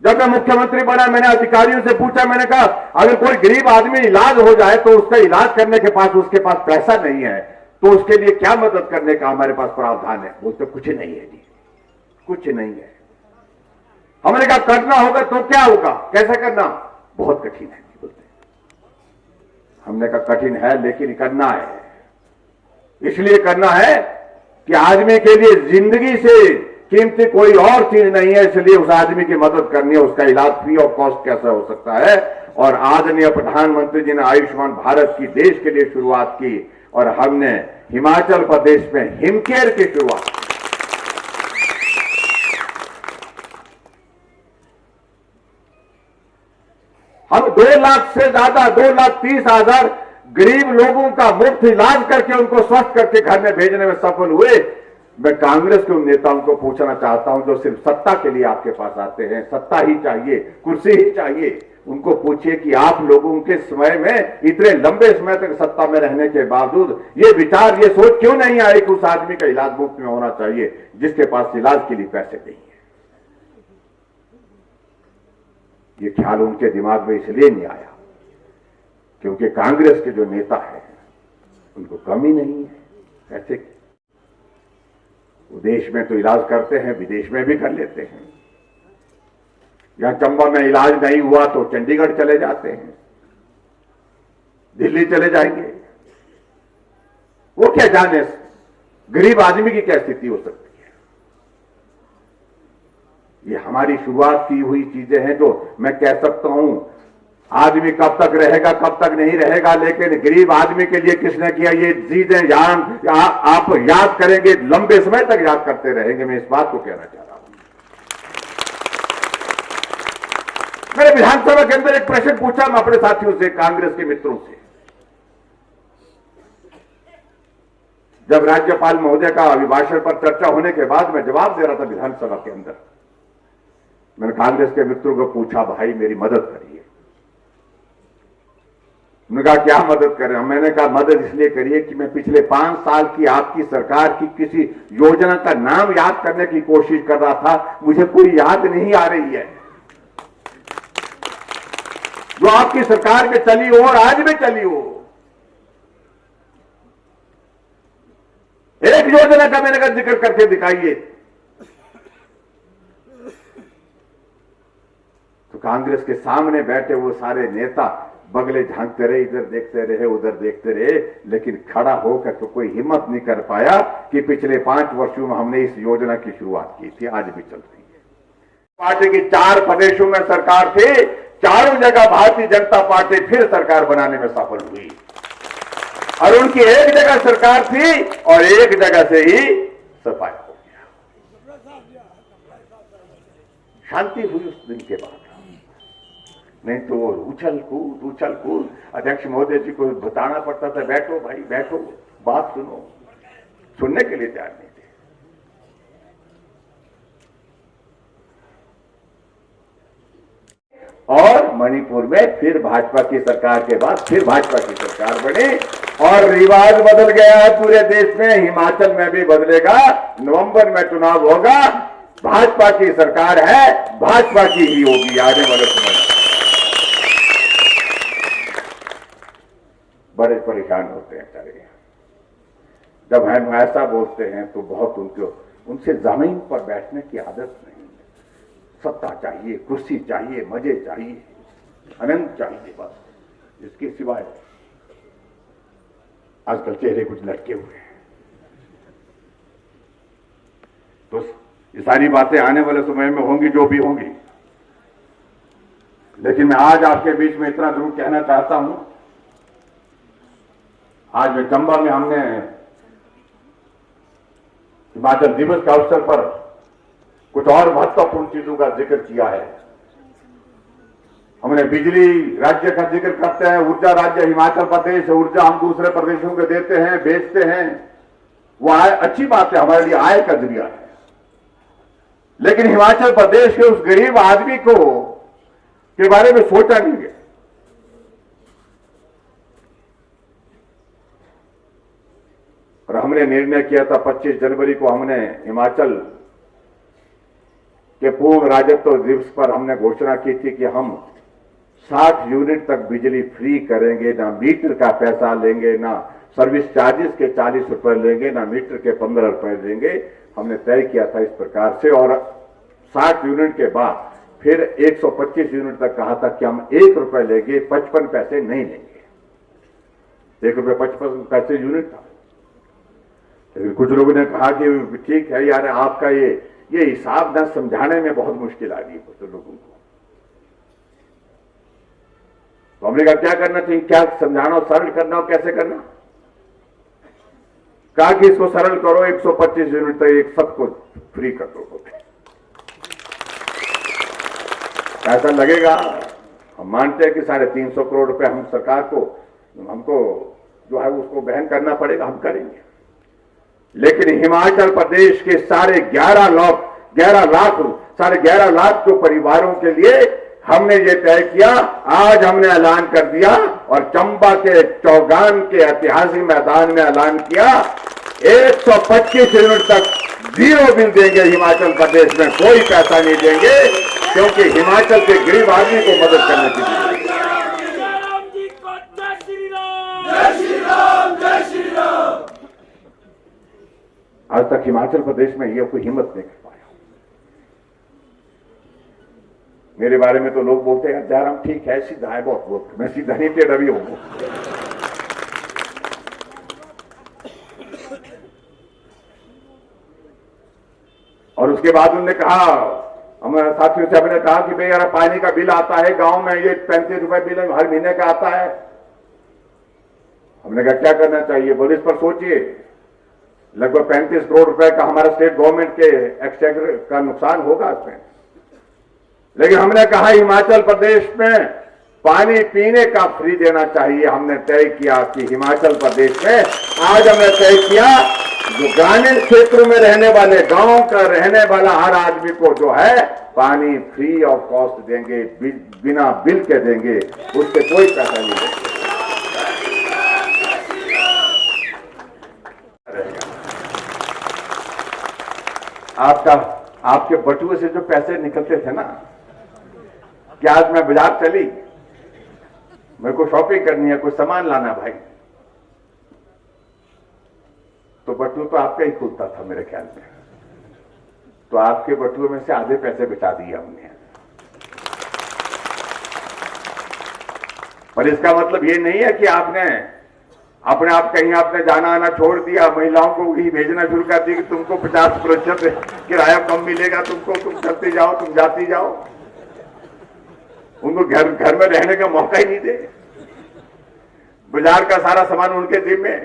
जब मैं मुख्यमंत्री बना, मैंने अधिकारियों से पूछा, मैंने कहा अगर कोई गरीब आदमी इलाज हो जाए तो उसका इलाज करने के पास उसके पास पैसा नहीं है, तो उसके लिए क्या मदद करने का हमारे पास प्रावधान है? बोलते कुछ नहीं है जी, कुछ नहीं है। हमने कहा करना होगा तो क्या होगा, कैसे करना? बहुत कठिन है बोलते। हमने कहा कठिन है लेकिन करना है। इसलिए करना है कि आदमी के लिए जिंदगी से कीमती कोई और चीज नहीं है, इसलिए उस आदमी की मदद करनी है। उसका इलाज फ्री ऑफ कॉस्ट कैसे हो सकता है? और आदरणीय प्रधानमंत्री जी ने आयुष्मान भारत की देश के लिए शुरुआत की और हमने हिमाचल प्रदेश में हिमकेयर की शुरुआत की। हम 2 लाख से ज्यादा 2,30,000 गरीब लोगों का मुफ्त इलाज करके उनको स्वस्थ करके घर में भेजने में सफल हुए। मैं कांग्रेस के उन नेताओं को पूछना चाहता हूं जो सिर्फ सत्ता के लिए आपके पास आते हैं, सत्ता ही चाहिए, कुर्सी ही चाहिए, उनको पूछिए कि आप लोगों के समय में, इतने लंबे समय तक सत्ता में रहने के बावजूद ये विचार, ये सोच क्यों नहीं आई कि उस आदमी का इलाज मुफ्त में होना चाहिए जिसके पास इलाज के लिए पैसे नहीं है? ये ख्याल उनके दिमाग में इसलिए नहीं आया क्योंकि कांग्रेस के जो नेता हैं उनको कमी नहीं है। ऐसे वो देश में तो इलाज करते हैं, विदेश में भी कर लेते हैं। यहां चंबा में इलाज नहीं हुआ तो चंडीगढ़ चले जाते हैं, दिल्ली चले जाएंगे। वो क्या जाने गरीब आदमी की क्या स्थिति हो सकती है। ये हमारी शुरुआत की हुई चीजें हैं जो मैं कह सकता हूं आदमी कब तक रहेगा, कब तक नहीं रहेगा, लेकिन गरीब आदमी के लिए किसने किया ये चीजें आप याद करेंगे, लंबे समय तक याद करते रहेंगे। मैं इस बात को कहना चाह रहा हूं। मैंने विधानसभा के अंदर एक प्रश्न पूछा मैं अपने साथियों से, कांग्रेस के मित्रों से। जब राज्यपाल महोदय का अभिभाषण पर चर्चा होने के बाद मैं जवाब दे रहा था विधानसभा के अंदर, मैंने कांग्रेस के मित्रों को पूछा, भाई मेरी मदद करिए। उन्होंने कहा क्या मदद करें? मैंने कहा मदद इसलिए करिए कि मैं पिछले 5 साल की आपकी सरकार की किसी योजना का नाम याद करने की कोशिश कर रहा था, मुझे कोई याद नहीं आ रही है जो आपकी सरकार में चली हो और आज भी चली हो। एक योजना का मैंने कहा जिक्र करके दिखाइए। तो कांग्रेस के सामने बैठे वो सारे नेता बगले झांकते रहे, इधर देखते रहे, उधर देखते रहे, लेकिन खड़ा होकर तो कोई हिम्मत नहीं कर पाया कि पिछले 5 वर्षों में हमने इस योजना की शुरुआत की थी, आज भी चल रही है। पार्टी की 4 प्रदेशों में सरकार थी, चारों जगह भारतीय जनता पार्टी फिर सरकार बनाने में सफल हुई और उनकी एक जगह सरकार थी और एक जगह से ही सफाई हो गया। शांति हुई उस दिन के बाद। नहीं तो उछल कूद अध्यक्ष महोदय जी को बताना पड़ता था, बैठो भाई बैठो, बात सुनो, सुनने के लिए तैयार नहीं थे। और मणिपुर में फिर भाजपा की सरकार के बाद फिर भाजपा की सरकार बनी और रिवाज बदल गया है पूरे देश में। हिमाचल में भी बदलेगा, नवंबर में चुनाव होगा, भाजपा की सरकार है, भाजपा की ही होगी आने वाले समय में। बड़े परेशान होते हैं सारे, जब हम ऐसा बोलते हैं तो बहुत उनसे जमीन पर बैठने की आदत नहीं है। सत्ता चाहिए, कुर्सी चाहिए, मजे चाहिए, आनंद चाहिए, बस इसके सिवाय आजकल चेहरे कुछ लटके हुए हैं। तो ये सारी बातें आने वाले समय में होंगी, जो भी होंगी। लेकिन मैं आज आपके बीच में इतना जरूर कहना चाहता हूं, आज में चंबा में हमने हिमाचल दिवस के अवसर पर कुछ और महत्वपूर्ण चीजों का जिक्र किया है। हमने बिजली राज्य का जिक्र करते हैं, ऊर्जा राज्य हिमाचल प्रदेश, ऊर्जा हम दूसरे प्रदेशों को देते हैं, बेचते हैं, वो आय अच्छी बात है, हमारे लिए आय का जरिया है। लेकिन हिमाचल प्रदेश के उस गरीब आदमी को के बारे में सोचा नहीं गया। और हमने निर्णय किया था 25 जनवरी को, हमने हिमाचल के पूर्ण राज्यत्व दिवस पर हमने घोषणा की थी कि हम 60 यूनिट तक बिजली फ्री करेंगे, ना मीटर का पैसा लेंगे, ना सर्विस चार्जेस के 40 रुपए लेंगे, ना मीटर के 15 रुपए लेंगे। हमने तय किया था इस प्रकार से। और 60 यूनिट के बाद फिर 125 यूनिट तक कहा था कि हम 1 रुपए लेंगे, 55 पैसे नहीं लेंगे। 1 रुपए 55 पैसे यूनिट था। लेकिन कुछ लोगों ने कहा कि ठीक है यार, आपका ये हिसाब न समझाने में बहुत मुश्किल आ रही है कुछ लोगों को। तो हमने कहा क्या करना चाहिए, क्या समझाना हो, सरल करना हो, कैसे करना। कहा कि इसको सरल करो, 125 यूनिट तक एक सबको फ्री कर दो। ऐसा लगेगा, हम मानते हैं कि 350 करोड़ रुपए हम सरकार को, हमको जो है उसको वहन करना पड़ेगा, हम करेंगे। लेकिन हिमाचल प्रदेश के साढ़े 11 लाख जो परिवारों के लिए हमने ये तय किया, आज हमने ऐलान कर दिया और चंबा के चौगान के ऐतिहासिक मैदान में ऐलान किया, 125 यूनिट तक 0 बिल देंगे हिमाचल प्रदेश में, कोई पैसा नहीं देंगे, क्योंकि हिमाचल के गरीब आदमी को मदद करने की जरूरत है। आज तक हिमाचल प्रदेश में यह कोई हिम्मत नहीं कर पाया। मेरे बारे में तो लोग बोलते हैं जयराम ठीक है, सीधा है, बहुत बोलते, मैं सीधा नहीं, टेढ़ा भी हूं। और उसके बाद उन्होंने कहा, हमारे साथियों से हमने कहा कि भाई यार पानी का बिल आता है गांव में, ये 35 रुपए बिल हर महीने का आता है। हमने कहा क्या करना चाहिए, बोले इस पर सोचिए। लगभग 35 करोड़ रुपए का हमारा स्टेट गवर्नमेंट के एक्सचेंजर का नुकसान होगा इसमें। लेकिन हमने कहा हिमाचल प्रदेश में पानी पीने का फ्री देना चाहिए। हमने तय किया कि हिमाचल प्रदेश में आज हमने तय किया जो ग्रामीण क्षेत्रों में रहने वाले, गांव का रहने वाला हर आदमी को जो है पानी फ्री ऑफ कॉस्ट देंगे, बिना बिल के देंगे, उससे कोई पैसा नहीं देंगे। आपके बटुए से जो पैसे निकलते थे ना, कि आज मैं बाजार चली, मेरे को शॉपिंग करनी है, कोई सामान लाना भाई, तो बटुआ तो आपका ही खुलता था मेरे ख्याल में। तो आपके बटुए में से आधे पैसे बचा दिए हमने। पर इसका मतलब ये नहीं है कि आपने अपने आप कहीं आपने जाना आना छोड़ दिया, महिलाओं को ही भेजना शुरू कर दिया कि तुमको 50% किराया कम मिलेगा, तुम चलती जाओ, तुम जाती जाओ। उनको घर में रहने का मौका ही नहीं दे, बाजार का सारा सामान उनके जिम्मे।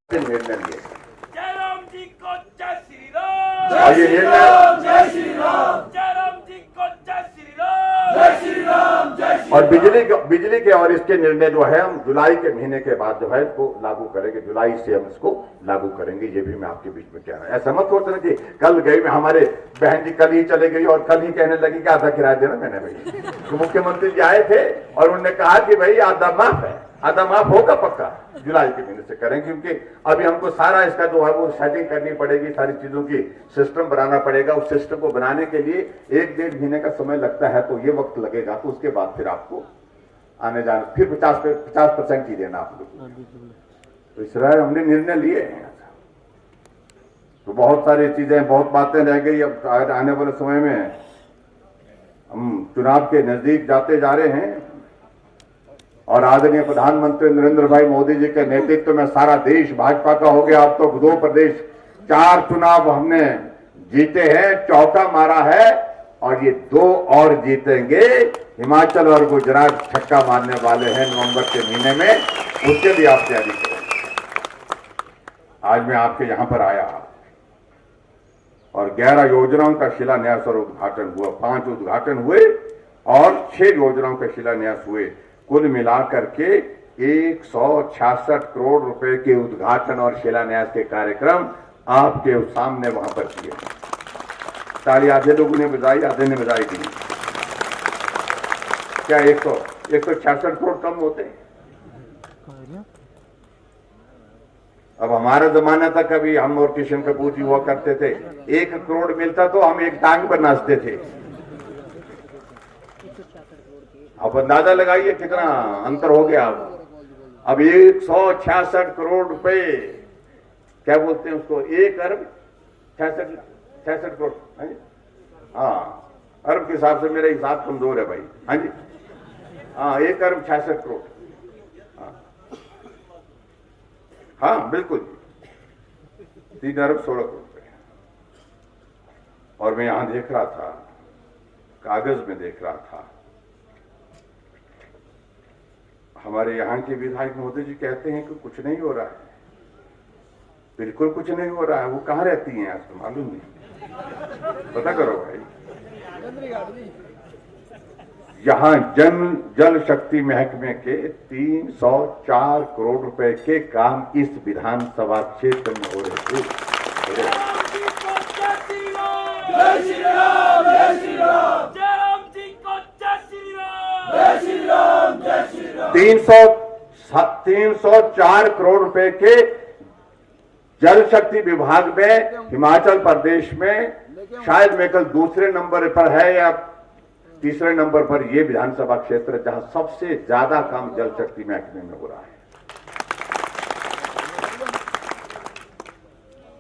निर्णय लिए जयराम जी को जय श्री राम, और ये निर्णय जय श्री राम, जयराम जी को जय श्री राम, जय और बिजली के और इसके निर्णय जो है हम जुलाई के महीने के बाद जो है इसको लागू करेंगे। जुलाई से हम इसको लागू करेंगे। ये भी मैं आपके बीच में कह रहा हूं। ऐसा मत सोचना कि कल गई में हमारे बहन जी कल ही चले गई और कल ही कहने लगी कि आधा किराया देना मैंने भाई। तो मुख्यमंत्री जी आए थे और उन्होंने कहा कि भाई आधा माफ है, आधा माफ होगा पक्का, जुलाई के महीने से करेंगे। क्योंकि अभी हमको सारा इसका जो है वो सेटिंग करनी पड़ेगी, सारी चीजों की सिस्टम बनाना पड़ेगा। उस सिस्टम को बनाने के लिए 1-1.5 महीने का समय लगता है, तो ये वक्त लगेगा। तो उसके बाद फिर आपको आने जाना, फिर 50% ही देना आप लोग। तो इस तरह हमने निर्णय लिए हैं। तो बहुत सारी चीजें, बहुत बातें रह गई। अब आने वाले समय में हम चुनाव के नजदीक जाते जा रहे हैं और आदरणीय प्रधानमंत्री नरेंद्र भाई मोदी जी के नेतृत्व में सारा देश भाजपा का हो गया। अब तो 2 प्रदेश 4 चुनाव हमने जीते हैं, चौका मारा है और ये 2 और जीतेंगे। हिमाचल और गुजरात छक्का मारने वाले हैं नवंबर के महीने में, उसके लिए आप तैयारी करें। आज मैं आपके यहां पर आया और 11 योजनाओं का शिलान्यास और उद्घाटन हुआ। 5 उद्घाटन हुए और 6 योजनाओं का शिलान्यास हुए। कुल मिलाकर के 166 करोड़ रुपए के उद्घाटन और शिलान्यास के कार्यक्रम आपके सामने वहां पर किए। ताली आधे लोगों ने बजाई, आधे ने बजाई नहीं। क्या 166 करोड़ कम होते हैं? अब हमारा जमाना था, कभी हम और किशन कपूर जी हुआ करते थे, 1 करोड़ मिलता तो हम एक टांग पर नाचते थे। अब अंदाजा लगाइए कितना अंतर हो गया। अब 166 करोड़ रुपए, क्या बोलते हैं उसको, 1 अरब 66 करोड़। हाँ, अरब के हिसाब से मेरा हिसाब कमजोर है भाई। हाँ जी, हाँ, 1 अरब 66 करोड़। हाँ बिल्कुल, 3 अरब 16 करोड़ रुपए। और मैं यहां देख रहा था, कागज में देख रहा था, हमारे यहाँ के विधायक महोदय जी कहते हैं कि कुछ नहीं हो रहा है। बिल्कुल कुछ नहीं हो रहा है। वो कहाँ रहती हैं आज तो मालूम नहीं, पता करो भाई। यहाँ जल शक्ति महकमे के 304 करोड़ रुपए के काम इस विधानसभा क्षेत्र में हो रहे थे। 304 करोड़ रुपए के जल शक्ति विभाग में हिमाचल प्रदेश में शायद मैं कल दूसरे नंबर पर है या तीसरे नंबर पर यह विधानसभा क्षेत्र जहां सबसे ज्यादा काम जल शक्ति महकमे में हो रहा है।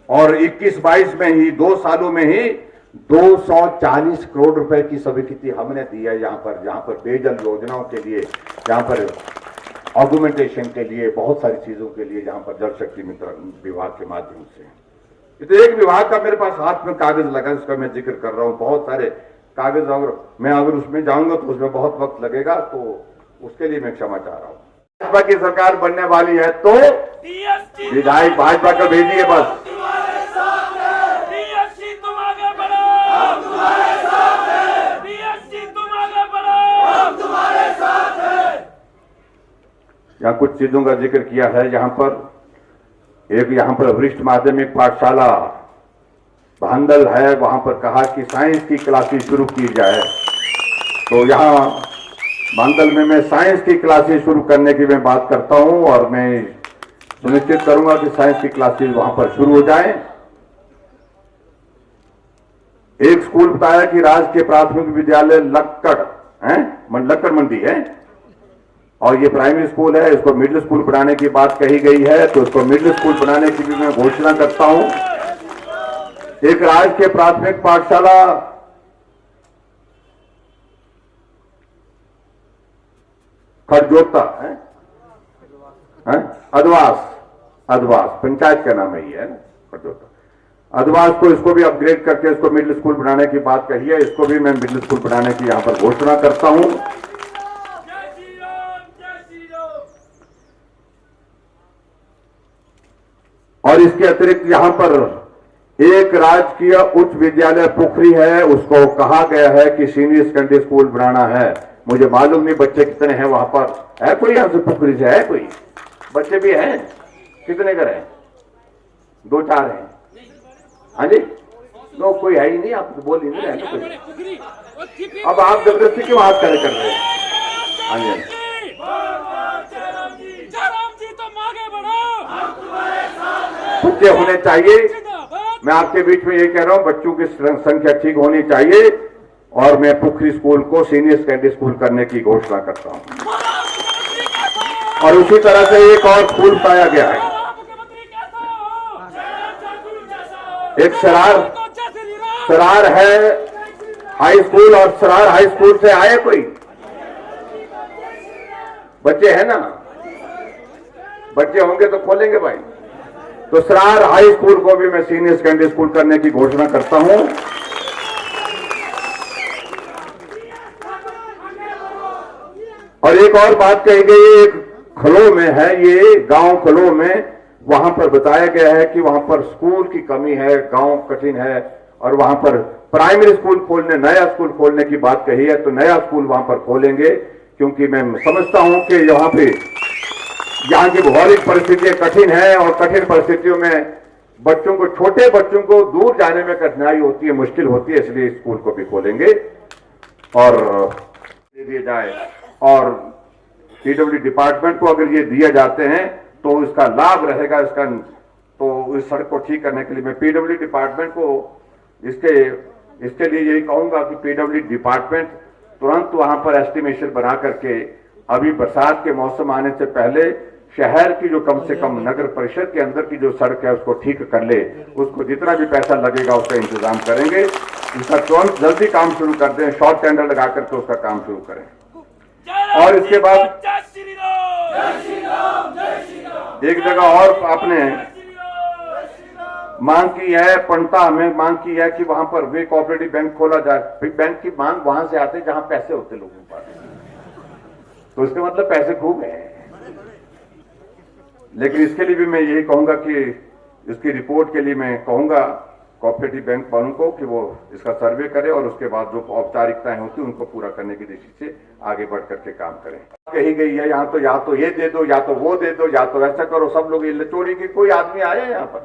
और 21-22 में ही 2 सालों में ही 240 करोड़ रुपए की स्वीकृति हमने दी है जहां पर पेयजल योजनाओं के लिए, जहां पर ऑगुमेंटेशन के लिए, बहुत सारी चीजों के लिए, जहां पर जल शक्ति विभाग के माध्यम से। तो एक विभाग का मेरे पास हाथ में कागज लगा, इसका मैं जिक्र कर रहा हूं। बहुत सारे कागज, अगर उसमें जाऊंगा तो उसमें बहुत वक्त लगेगा, तो उसके लिए मैं क्षमा चाह रहा हूं। भाजपा की सरकार बनने वाली है तो विधायक भाजपा का भेजिए बस। यहाँ कुछ चीजों का जिक्र किया है। यहाँ पर वरिष्ठ माध्यमिक पाठशाला भांदल है, वहां पर कहा कि साइंस की क्लासेस शुरू की जाए। तो यहाँ भांदल में मैं साइंस की क्लासेस शुरू करने की मैं बात करता हूं और मैं सुनिश्चित करूंगा कि साइंस की क्लासेस वहां पर शुरू हो जाएं। एक स्कूल बताया कि राजकीय प्राथमिक विद्यालय लक्कड़ मंडी है और ये प्राइमरी स्कूल है, इसको मिडिल स्कूल बनाने की बात कही गई है, तो इसको मिडिल स्कूल बनाने की भी मैं घोषणा करता हूं। एक राजकीय प्राथमिक पाठशाला खरजोता है, अदवास पंचायत का नाम है ये, खरजोता अदवास को, इसको भी अपग्रेड करके इसको मिडिल स्कूल बनाने की बात कही है। इसको भी मैं मिडिल स्कूल बनाने की यहां पर घोषणा करता हूं। और इसके अतिरिक्त यहां पर एक राजकीय उच्च विद्यालय पुखरी है, उसको कहा गया है कि सीनियर सेकेंडरी स्कूल बनाना है। मुझे मालूम नहीं बच्चे कितने हैं वहां पर। है कोई आपसे पुखरी से? है कोई? बच्चे भी हैं? कितने घर हैं? 2-4 हैं। हाँ जी, नो कोई है ही नहीं। आप बोल ही नहीं रहे तो कोई। अब आप जबरदस्ती क्यों हाथ खड़े कर रहे हैं? हाँ जी, बच्चे होने चाहिए। मैं आपके बीच में ये कह रहा हूं, बच्चों की संख्या ठीक होनी चाहिए और मैं पुखरी स्कूल को सीनियर सेकेंडरी स्कूल करने की घोषणा करता हूं। और उसी तरह से एक और स्कूल पाया गया है, एक सरार है हाई स्कूल। और सरार हाई स्कूल से आए कोई बच्चे हैं ना? बच्चे होंगे तो खोलेंगे भाई। तो सरार हाई स्कूल को भी मैं सीनियर सेकेंडरी स्कूल करने की घोषणा करता हूं। और एक और बात कही गई, एक खलो में है, ये गांव खलो में, वहां पर बताया गया है कि वहां पर स्कूल की कमी है, गांव कठिन है और वहां पर प्राइमरी स्कूल खोलने, नया स्कूल खोलने की बात कही है। तो नया स्कूल वहां पर खोलेंगे, क्योंकि मैं समझता हूं कि यहाँ की भौगोलिक परिस्थितियां कठिन है और कठिन परिस्थितियों में बच्चों को, छोटे बच्चों को दूर जाने में कठिनाई होती है, मुश्किल होती है, इसलिए स्कूल को भी खोलेंगे और दे दिए जाए। और पीडब्ल्यू डिपार्टमेंट को अगर ये दिए जाते हैं तो इसका लाभ रहेगा। इसका तो इस सड़क को ठीक करने के लिए मैं पीडब्ल्यू डिपार्टमेंट को इसके लिए यही कहूंगा कि पीडब्ल्यू डिपार्टमेंट तुरंत वहां पर एस्टिमेशन बना करके अभी बरसात के मौसम आने से पहले शहर की जो कम से कम नगर परिषद के अंदर की जो सड़क है उसको ठीक कर ले। उसको जितना भी पैसा लगेगा उसका इंतजाम करेंगे। इसका तुरंत जल्दी काम शुरू कर दें, शॉर्ट टेंडर लगा करके उसका काम शुरू करें। और इसके बाद एक जगह और आपने मांग की है, पंटा में मांग की है कि वहां पर वे कोऑपरेटिव बैंक खोला जाए। बैंक की मांग वहां से आते जहां पैसे होते लोगों के पास, तो इसका मतलब पैसे खूब है। लेकिन इसके लिए भी मैं यही कहूंगा कि इसकी रिपोर्ट के लिए मैं कहूंगा कोऑपरेटिव बैंक वालों को कि वो इसका सर्वे करे और उसके बाद जो औपचारिकताएं होती है उनको पूरा करने की दृष्टि से आगे बढ़ करके काम करें। कही गई है यहाँ तो या तो ये दे दो, या तो वो दे दो, या तो ऐसा करो। सब लोग ये लचोड़ी की कोई आदमी आए यहाँ पर?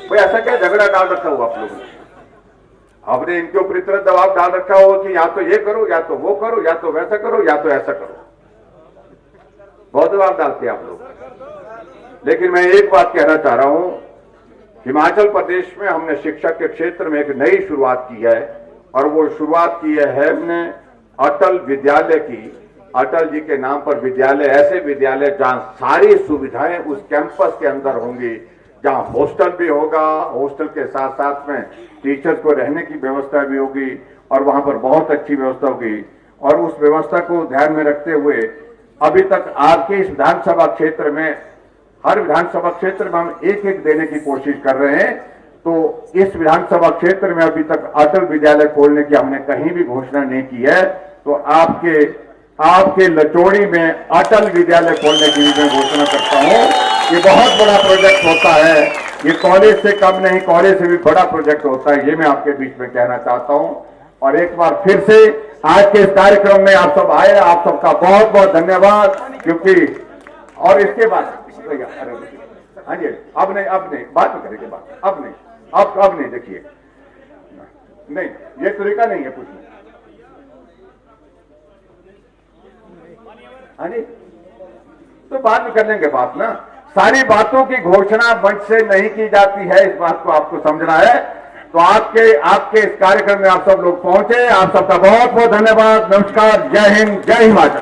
कोई ऐसा क्या झगड़ा डाल रखा हुआ आप लोगों ने? आपने इनके ऊपर इतना दबाव डाल रखा हो कि या तो ये करो, या तो वो करो, या तो वैसा करो, या तो ऐसा करो। बहुत दबाव डालते हैं आप लोग। लेकिन मैं एक बात कहना चाह रहा हूं, हिमाचल प्रदेश में हमने शिक्षा के क्षेत्र में एक नई शुरुआत की है और वो शुरुआत की है हमने अटल विद्यालय की। अटल जी के नाम पर विद्यालय, ऐसे विद्यालय जहां सारी सुविधाएं उस कैंपस के अंदर होंगी, जहां हॉस्टल भी होगा, हॉस्टल के साथ साथ में टीचर्स को रहने की व्यवस्था भी होगी और वहां पर बहुत अच्छी व्यवस्था होगी। और उस व्यवस्था को ध्यान में रखते हुए अभी तक आपके इस विधानसभा क्षेत्र में, हर विधानसभा क्षेत्र में हम एक एक देने की कोशिश कर रहे हैं। तो इस विधानसभा क्षेत्र में अभी तक अटल विद्यालय खोलने की हमने कहीं भी घोषणा नहीं की है। तो आपके लचोड़ी में अटल विद्यालय खोलने की भी मैं घोषणा करता हूं। ये बहुत बड़ा प्रोजेक्ट होता है, ये कॉलेज से कम नहीं, कॉलेज से भी बड़ा प्रोजेक्ट होता है, ये मैं आपके बीच में कहना चाहता हूं। और एक बार फिर से आज के इस कार्यक्रम में आप सब आए, आप सबका बहुत बहुत धन्यवाद। क्योंकि और इसके बाद हाँ जी, अब नहीं बात में करेंगे बात, अब नहीं देखिए, नहीं ये तरीका नहीं है पूछने। हाँ जी, तो बाद में कर लेंगे बात ना। सारी बातों की घोषणा मंच से नहीं की जाती है, इस बात को आपको समझना है। तो आपके इस कार्यक्रम में आप सब लोग पहुंचे, आप सबका बहुत बहुत धन्यवाद। नमस्कार, जय हिंद, जय हिमाचल।